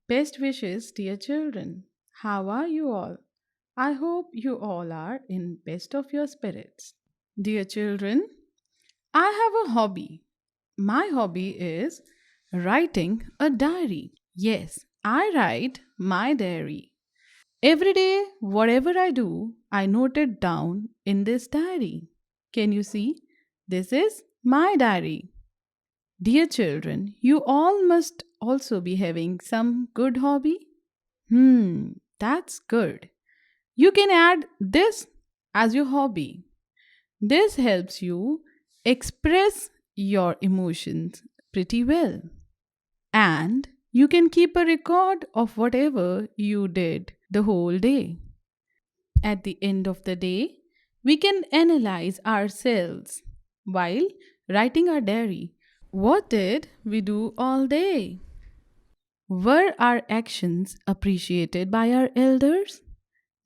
Best wishes, dear children. How are you all? I hope you all are in best of your spirits. Dear children, I have a hobby. My hobby is writing a diary. Yes, I write my diary. Every day, whatever I do, I note it down in this diary. Can you see? This is my diary. Dear children, you all must also be having some good hobby. That's good. You can add this as your hobby. This helps you express your emotions pretty well. And you can keep a record of whatever you did the whole day. At the end of the day, we can analyze ourselves while writing our diary. What did we do all day? Were our actions appreciated by our elders?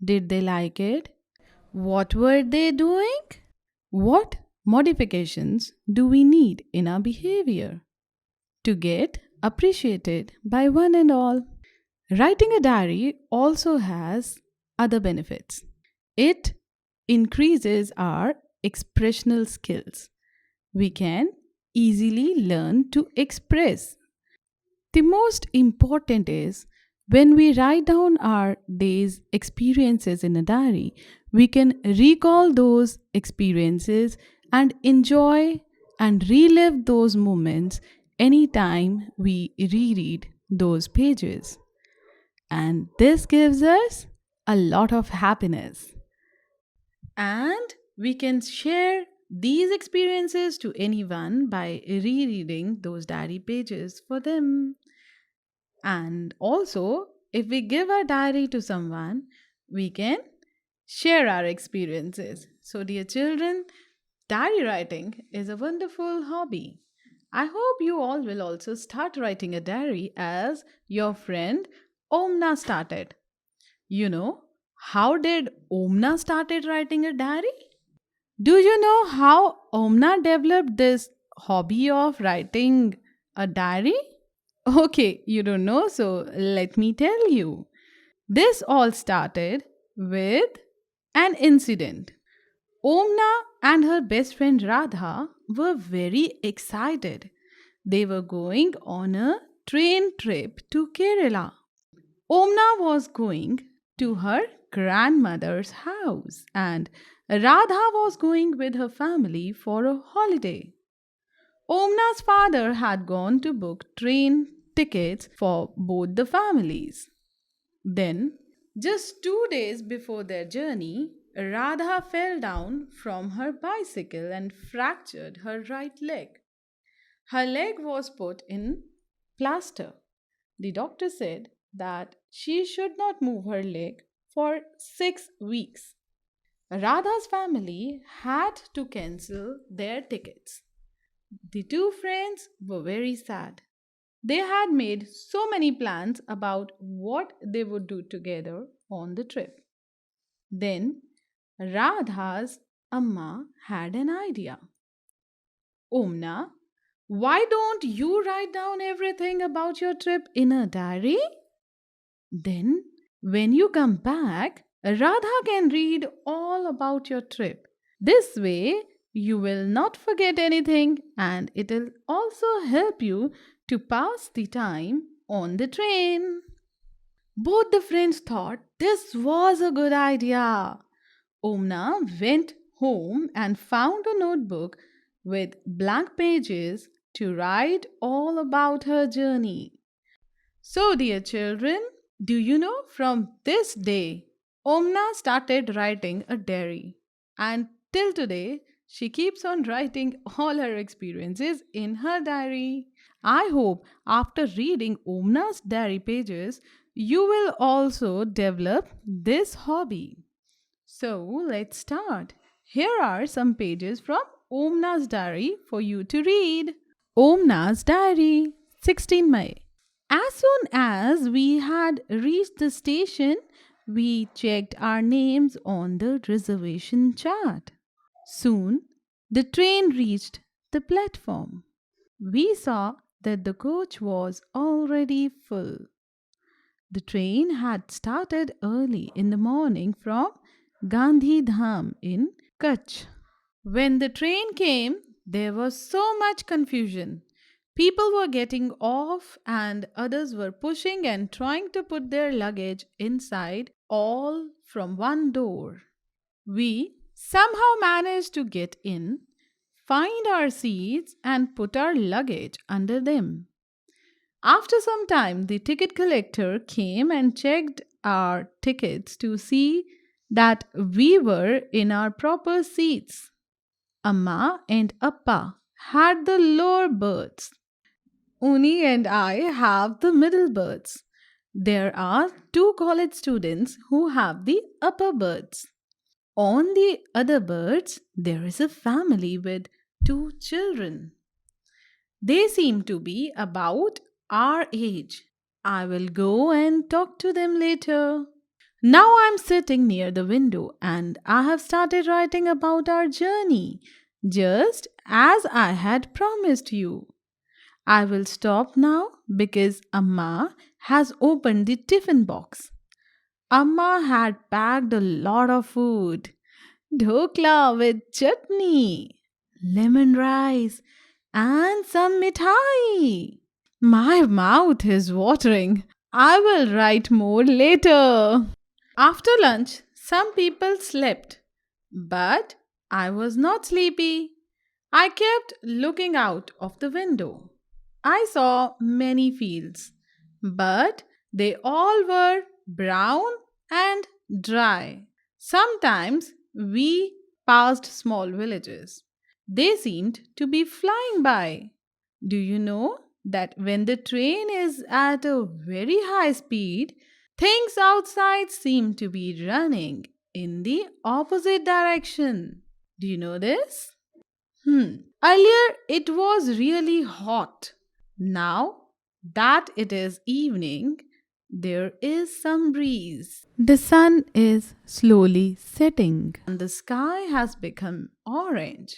Did they like it? What were they doing? What modifications do we need in our behavior to get appreciated by one and all? Writing a diary also has other benefits. It increases our expressional skills. We can easily learn to express. The most important is when we write down our day's experiences in a diary, we can recall those experiences and enjoy and relive those moments anytime we reread those pages. And this gives us a lot of happiness. And we can share these experiences to anyone by rereading those diary pages for them. And also, if we give our diary to someone, we can share our experiences. So, dear children, diary writing is a wonderful hobby. I hope you all will also start writing a diary as your friend Omna started. You know, how did Omna started writing a diary? Do you know how Omna developed this hobby of writing a diary? Okay, you don't know, so let me tell you. This all started with an incident. Omna and her best friend Radha were very excited. They were going on a train trip to Kerala. Omna was going to her grandmother's house and Radha was going with her family for a holiday. Omna's father had gone to book train tickets for both the families. Then, just 2 days before their journey, Radha fell down from her bicycle and fractured her right leg. Her leg was put in plaster. The doctor said that she should not move her leg for 6 weeks. Radha's family had to cancel their tickets. The two friends were very sad. They had made so many plans about what they would do together on the trip. Then Radha's Amma had an idea. Omna, why don't you write down everything about your trip in a diary? Then, when you come back, Radha can read all about your trip. This way, you will not forget anything and it will also help you to pass the time on the train. Both the friends thought this was a good idea. Omna went home and found a notebook with blank pages to write all about her journey. So, dear children, do you know from this day, Omna started writing a diary. And till today, she keeps on writing all her experiences in her diary. I hope after reading Omna's diary pages, you will also develop this hobby. So, let's start. Here are some pages from Omna's diary for you to read. Omna's diary, 16 May. As soon as we had reached the station, we checked our names on the reservation chart. Soon, the train reached the platform. We saw that the coach was already full. The train had started early in the morning from Gandhi Dham in Kutch. When the train came, there was so much confusion. People were getting off, and others were pushing and trying to put their luggage inside, all from one door. We somehow managed to get in, find our seats, and put our luggage under them. After some time, the ticket collector came and checked our tickets to see that we were in our proper seats. Amma and Appa had the lower berths. Uni and I have the middle berths. There are two college students who have the upper berths. On the other berths, there is a family with two children. They seem to be about our age. I will go and talk to them later. Now I'm sitting near the window and I have started writing about our journey, just as I had promised you. I will stop now because Amma has opened the tiffin box. Amma had packed a lot of food: dhokla with chutney, lemon rice, and some mithai. My mouth is watering. I will write more later. After lunch, some people slept, but I was not sleepy. I kept looking out of the window. I saw many fields, but they all were brown and dry. Sometimes we passed small villages. They seemed to be flying by. Do you know that when the train is at a very high speed, things outside seem to be running in the opposite direction? Do you know this? Earlier it was really hot. Now that it is evening, there is some breeze. The sun is slowly setting and the sky has become orange.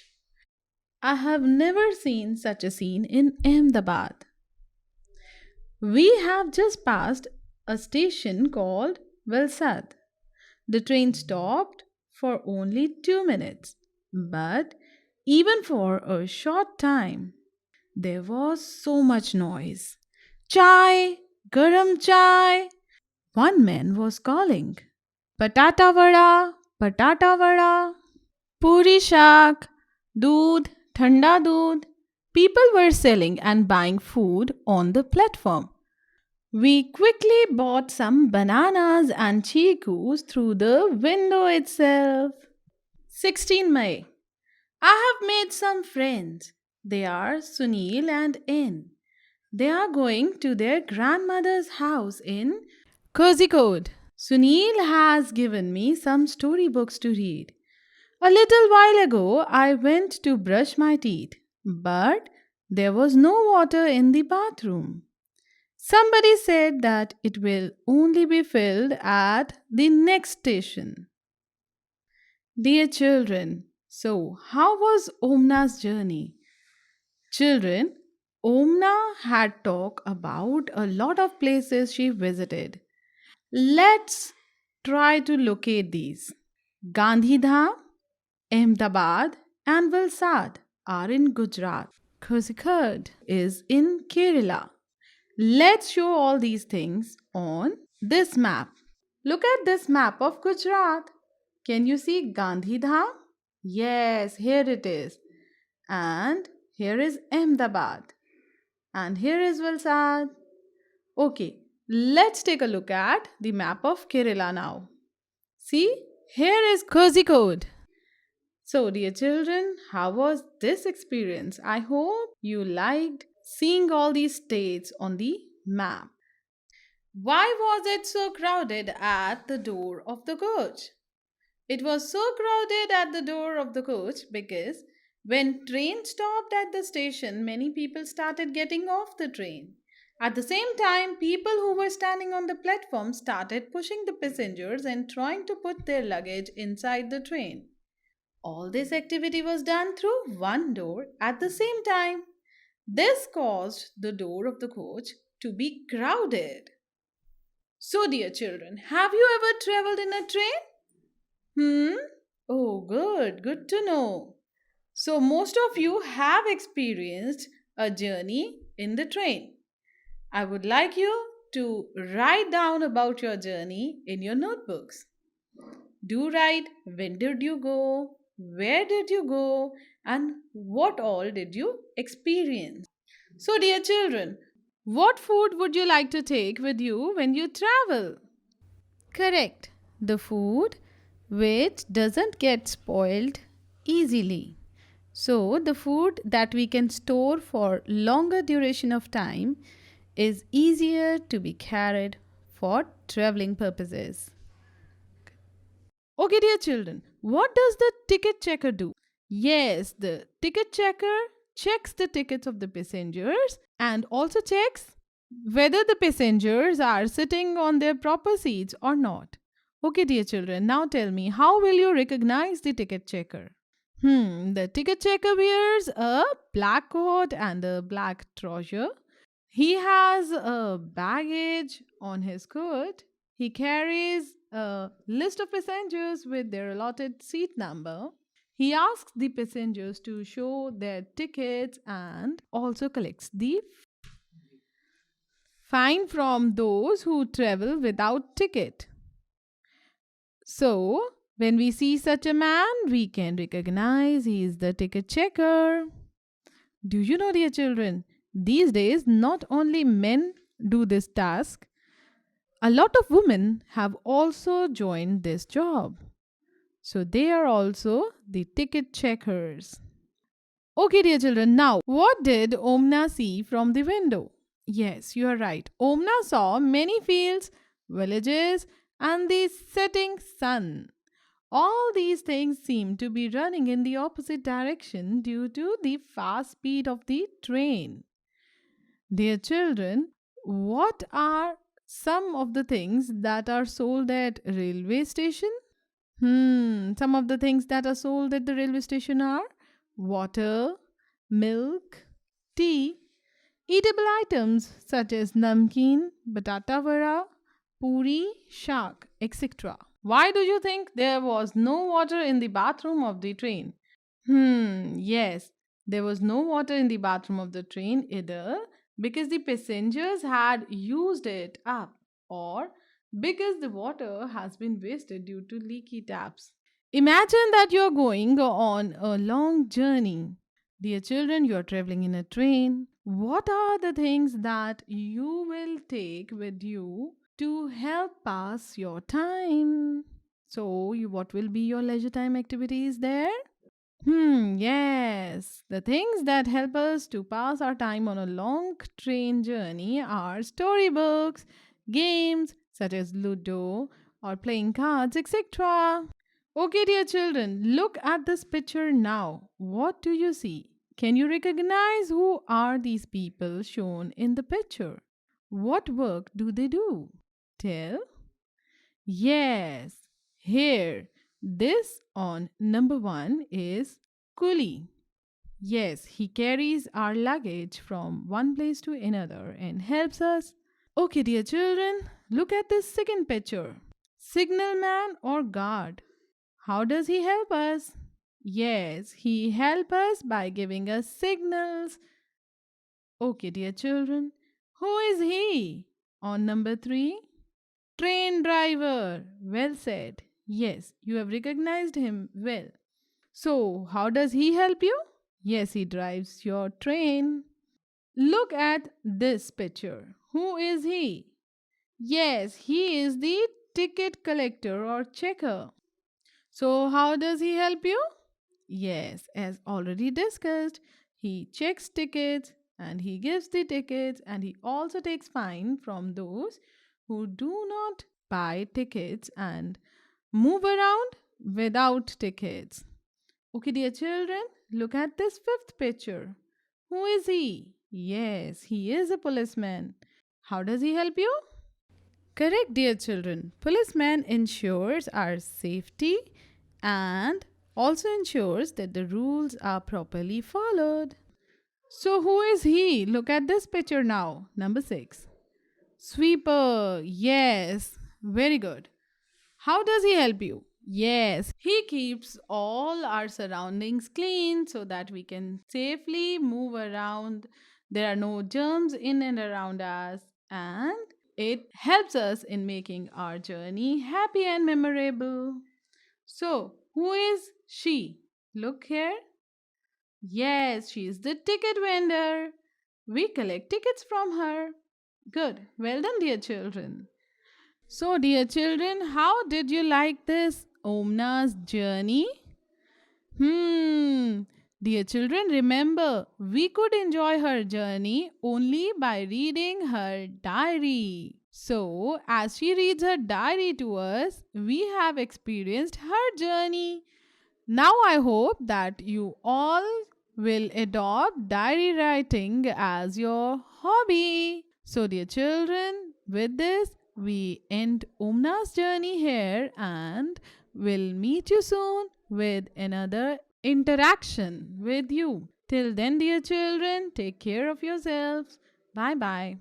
I have never seen such a scene in Ahmedabad. We have just passed a station called Valsad. The train stopped for only 2 minutes, but even for a short time, there was so much noise. Chai, garam chai. One man was calling. Patata vada, puri shak, doodh, thanda doodh. People were selling and buying food on the platform. We quickly bought some bananas and chikus through the window itself. 16 May. I have made some friends. They are Sunil and In. They are going to their grandmother's house in Kozhikode. Sunil has given me some storybooks to read. A little while ago, I went to brush my teeth, but there was no water in the bathroom. Somebody said that it will only be filled at the next station. Dear children, so how was Omna's journey? Children, Omna had talked about a lot of places she visited. Let's try to locate these. Gandhidham, Ahmedabad, and Valsad are in Gujarat. Kozhikode is in Kerala. Let's show all these things on this map. Look at this map of Gujarat. Can you see Gandhidham? Yes, here it is. And here is Ahmedabad. And here is Valsad. Okay, let's take a look at the map of Kerala now. See, here is Kozhikode. So, dear children, how was this experience? I hope you liked seeing all these states on the map. Why was it so crowded at the door of the coach? It was so crowded at the door of the coach because when train stopped at the station, many people started getting off the train. At the same time, people who were standing on the platform started pushing the passengers and trying to put their luggage inside the train. All this activity was done through one door at the same time. This caused the door of the coach to be crowded. So, dear children, have you ever traveled in a train? Hmm? Oh, good. Good to know. So, most of you have experienced a journey in the train. I would like you to write down about your journey in your notebooks. Do write when did you go, where did you go, and what all did you experience. So, dear children, what food would you like to take with you when you travel? Correct. The food which doesn't get spoiled easily. So, the food that we can store for longer duration of time is easier to be carried for traveling purposes. Okay, dear children, what does the ticket checker do? Yes, the ticket checker checks the tickets of the passengers and also checks whether the passengers are sitting on their proper seats or not. Okay, dear children, now tell me, how will you recognize the ticket checker? The ticket checker wears a black coat and a black trouser. He has a baggage on his coat. He carries a list of passengers with their allotted seat number. He asks the passengers to show their tickets and also collects the fine from those who travel without ticket. So, when we see such a man, we can recognize he is the ticket checker. Do you know, dear children, these days not only men do this task, a lot of women have also joined this job. So they are also the ticket checkers. Okay, dear children, now what did Omna see from the window? Yes, you are right. Omna saw many fields, villages, and the setting sun. All these things seem to be running in the opposite direction due to the fast speed of the train. Dear children, what are some of the things that are sold at railway station? Some of the things that are sold at the railway station are water, milk, tea, eatable items such as namkeen, batata vada, puri, shak, etc. Why do you think there was no water in the bathroom of the train? Yes, there was no water in the bathroom of the train either because the passengers had used it up or because the water has been wasted due to leaky taps. Imagine that you're going on a long journey. Dear children, you're traveling in a train. What are the things that you will take with you to help pass your time? So, what will be your leisure time activities there? Yes. The things that help us to pass our time on a long train journey are storybooks, games such as Ludo or playing cards, etc. Okay, dear children, look at this picture now. What do you see? Can you recognize who are these people shown in the picture? What work do they do? Tell. Yes, here. This on number one is Kuli. Yes, he carries our luggage from one place to another and helps us. Okay, dear children, look at this second picture. Signalman or guard. How does he help us? Yes, he helps us by giving us signals. Okay, dear children, who is he? On number three, train driver. Well said. Yes, you have recognized him well. So, how does he help you? Yes, he drives your train. Look at this picture. Who is he? Yes, he is the ticket collector or checker. So, how does he help you? Yes, as already discussed, he checks tickets and he gives the tickets and he also takes fine from those who do not buy tickets and move around without tickets. Okay, dear children, look at this fifth picture. Who is he? Yes, he is a policeman. How does he help you? Correct, dear children. Policeman ensures our safety and also ensures that the rules are properly followed. So, who is he? Look at this picture now, number 6. Sweeper, yes, very good. How does he help you? Yes, he keeps all our surroundings clean so that we can safely move around. There are no germs in and around us, and it helps us in making our journey happy and memorable. So, who is she? Look here. Yes, she is the ticket vendor. We collect tickets from her. Good. Well done, dear children. So, dear children, how did you like this Omna's journey? Hmm. Dear children, remember, we could enjoy her journey only by reading her diary. So, as she reads her diary to us, we have experienced her journey. Now, I hope that you all will adopt diary writing as your hobby. So, dear children, with this, we end Umna's journey here and will meet you soon with another interaction with you. Till then, dear children, take care of yourselves. Bye bye.